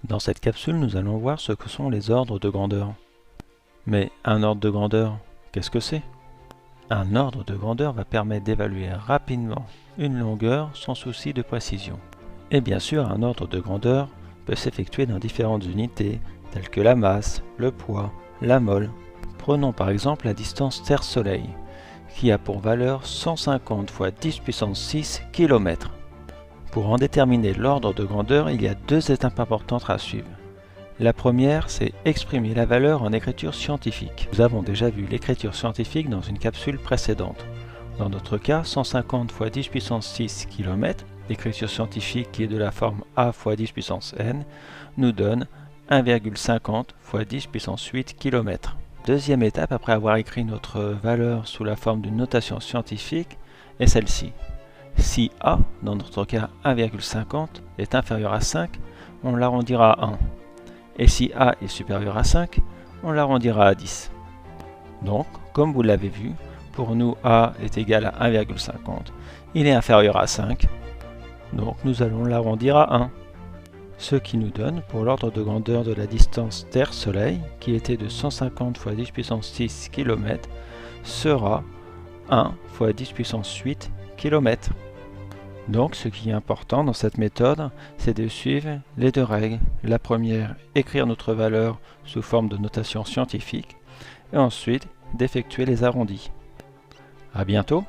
Dans cette capsule, nous allons voir ce que sont les ordres de grandeur. Mais un ordre de grandeur, qu'est-ce que c'est? Un ordre de grandeur va permettre d'évaluer rapidement une longueur sans souci de précision. Et bien sûr, un ordre de grandeur peut s'effectuer dans différentes unités, telles que la masse, le poids, la mole. Prenons par exemple la distance Terre-Soleil, qui a pour valeur 150 fois 10 puissance 6 km. Pour en déterminer l'ordre de grandeur, il y a deux étapes importantes à suivre. La première, c'est exprimer la valeur en écriture scientifique. Nous avons déjà vu l'écriture scientifique dans une capsule précédente. Dans notre cas, 150 fois 10 puissance 6 km, l'écriture scientifique qui est de la forme A fois 10 puissance n, nous donne 1,50 fois 10 puissance 8 km. Deuxième étape, après avoir écrit notre valeur sous la forme d'une notation scientifique, est celle-ci. Si A, dans notre cas 1,50, est inférieur à 5, on l'arrondira à 1. Et si A est supérieur à 5, on l'arrondira à 10. Donc, comme vous l'avez vu, pour nous A est égal à 1,50. Il est inférieur à 5, donc nous allons l'arrondir à 1. Ce qui nous donne, pour l'ordre de grandeur de la distance Terre-Soleil, qui était de 150 fois 10 puissance 6 km, sera 1 fois 10 puissance 8 km. Donc, ce qui est important dans cette méthode, c'est de suivre les deux règles. La première, écrire notre valeur sous forme de notation scientifique, et ensuite d'effectuer les arrondis. À bientôt!